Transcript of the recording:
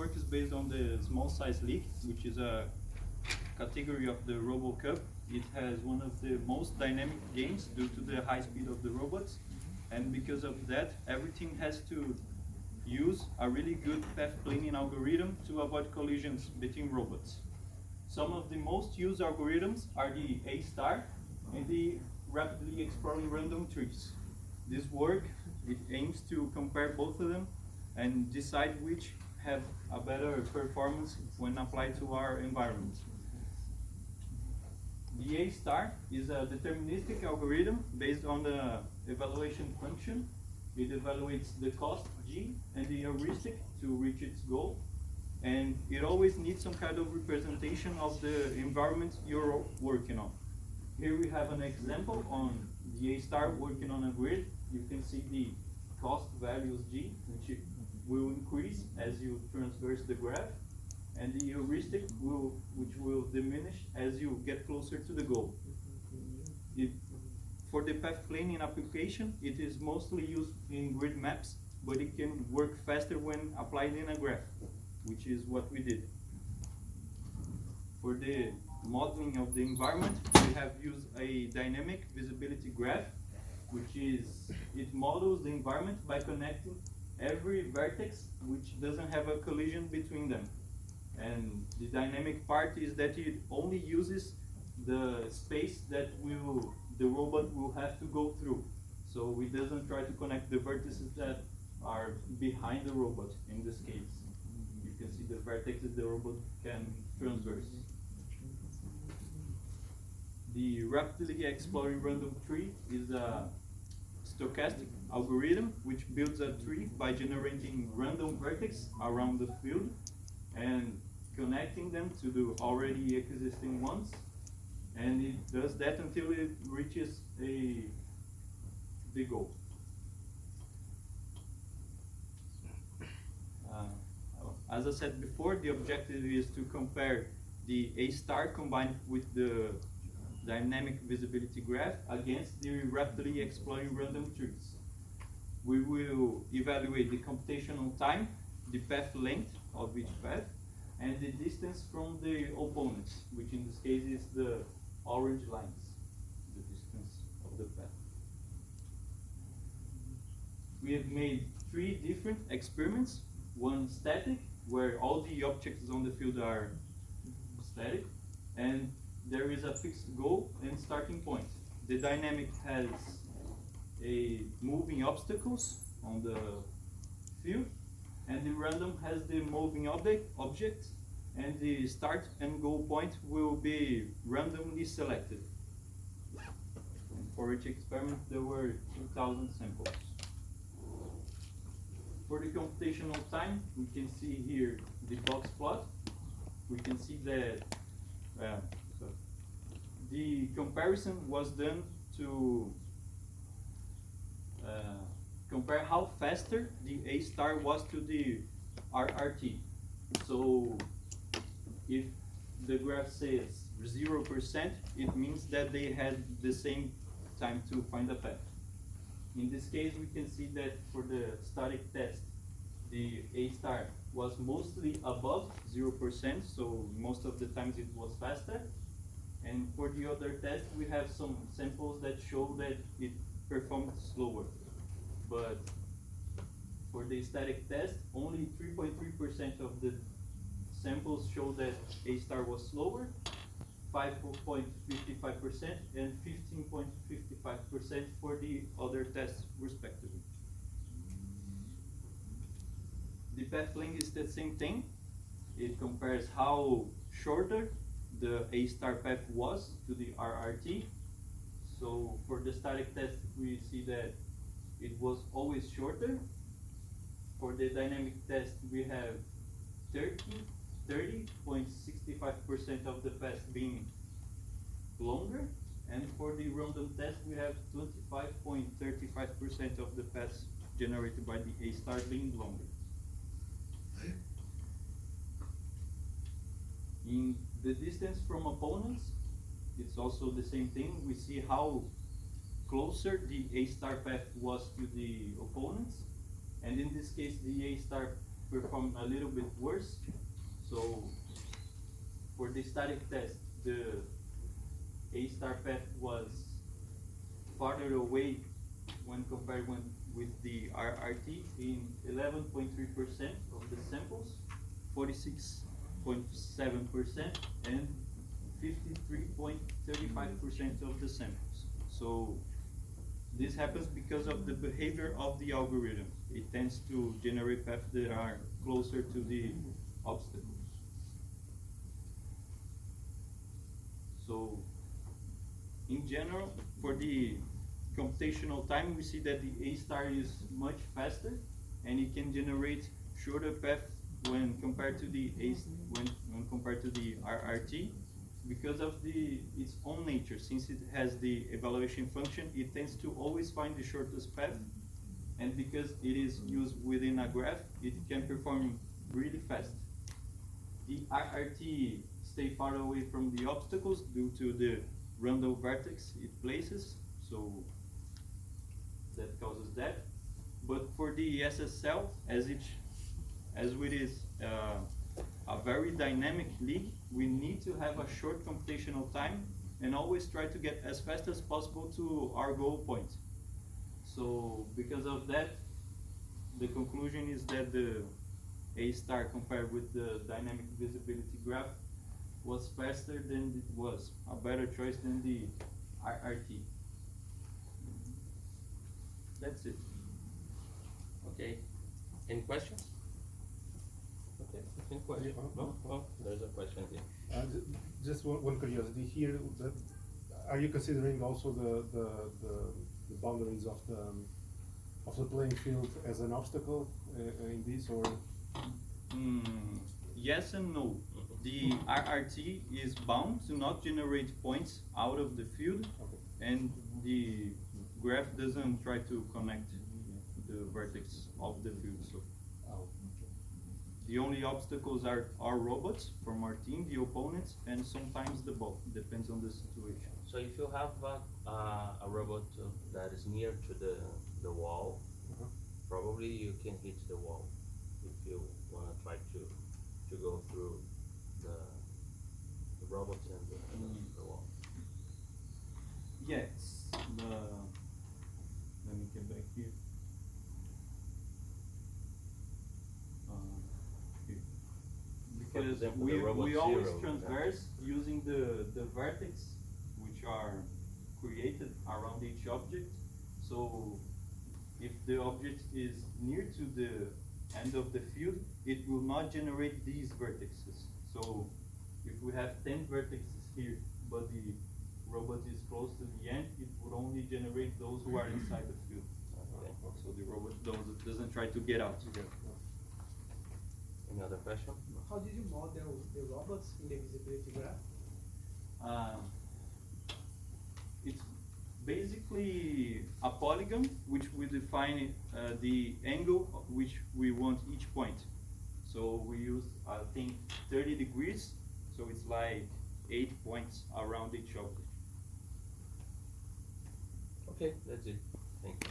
framework is based on the Small Size League, which is a category of the Robo Cup. It has one of the most dynamic games due to the high speed of the robots, and because of that, every team has to use a really good path planning algorithm to avoid collisions between robots. Some of the most used algorithms are the A-star and the rapidly exploring random trees. This work, it aims to compare both of them and decide which have a better performance when applied to our environment. The A-star is a deterministic algorithm based on the evaluation function. It evaluates the cost G and the heuristic to reach its goal. And it always needs some kind of representation of the environment you're working on. Here we have an example on the A-star working on a grid. You can see the cost values G, which will increase as you traverse the graph, and the heuristic which will diminish as you get closer to the goal. For the path planning application, it is mostly used in grid maps, but it can work faster when applied in a graph, which is what we did. For the modeling of the environment, we have used a dynamic visibility graph, which is, it models the environment by connecting every vertex which doesn't have a collision between them. And the dynamic part is that it only uses the space that the robot will have to go through. So it doesn't try to connect the vertices that are behind the robot in this case. You can see the vertices the robot can transverse. The rapidly exploring random tree is a stochastic algorithm which builds a tree by generating random vertices around the field and connecting them to the already existing ones, and it does that until it reaches the goal. As I said before, the objective is to compare the A-star combined with the dynamic visibility graph against the rapidly exploring random trees. We will evaluate the computational time, the path length of each path, and the distance from the opponents, which in this case is the orange lines, the distance of the path. We have made 3 different experiments, one static, where all the objects on the field are static, and there is a fixed goal and starting point. The dynamic has a moving obstacles on the field, and the random has the moving object, and the start and goal point will be randomly selected. And for each experiment there were 2,000 samples. For the computational time, we can see here the box plot. We can see that the comparison was done to compare how faster the A-star was to the RRT. So if the graph says 0%, it means that they had the same time to find a path. In this case, we can see that for the static test, the A-star was mostly above 0%, so most of the times it was faster. And for the other test, we have some samples that show that it performed slower. But for the static test, only 3.3% of the samples show that A-star was slower, 5.55% and 15.55% for the other tests respectively. The path length is the same thing. It compares how shorter the A-star path was to the RRT. So for the static test, we see that it was always shorter. For the dynamic test, we have 30.65% of the path being longer, and for the random test, we have 25.35% of the paths generated by the A-star being longer. In the distance from opponents, it's also the same thing. We see how closer the A-star path was to the opponents, and in this case the A-star performed a little bit worse. So for the static test, the A star path was farther away when compared with the RRT in 11.3% of the samples, 46.7%, and 53.35% of the samples. So this happens because of the behavior of the algorithm. It tends to generate paths that are closer to the obstacles. So in general, for the computational time, we see that the A star is much faster, and it can generate shorter paths when compared to the when compared to the RRT, because of its own nature. Since it has the evaluation function, it tends to always find the shortest path, and because it is used within a graph, it can perform really fast. The RRT stay far away from the obstacles due to the random vertex it places, so that causes that. But for the SSL, as it is a very dynamic league, we need to have a short computational time and always try to get as fast as possible to our goal point. So because of that, the conclusion is that the A star compared with the dynamic visibility graph was faster than it was, a better choice than the RRT. That's it. Okay. Any questions? Okay. Any questions? No? Oh, there's a question here. Just one curiosity here. Are you considering also the boundaries of the playing field as an obstacle in this, or? Yes and no. The RRT is bound to not generate points out of the field, Okay. and the graph doesn't try to connect the vertex of the field. So the only obstacles are our robots from our team, the opponents, and sometimes the ball. Depends on the situation. So if you have a robot that is near to the wall, probably you can hit the wall if you want to try to go through the robot and the wall. Yes. Let me get back here. Here. Because example, we always zero, transverse using the vertex, which are created around each object. So if the object is near to the end of the field, it will not generate these vertices. So if we have 10 vertices here, but the robot is close to the end, it would only generate those who are inside the field. Okay. So the robot doesn't try to get out. Any other question? How did you model the robots in the visibility graph? It's basically a polygon which we define the angle which we want each point. So we use, I think, 30 degrees, so it's like 8 points around each object. Okay, that's it. Thank you.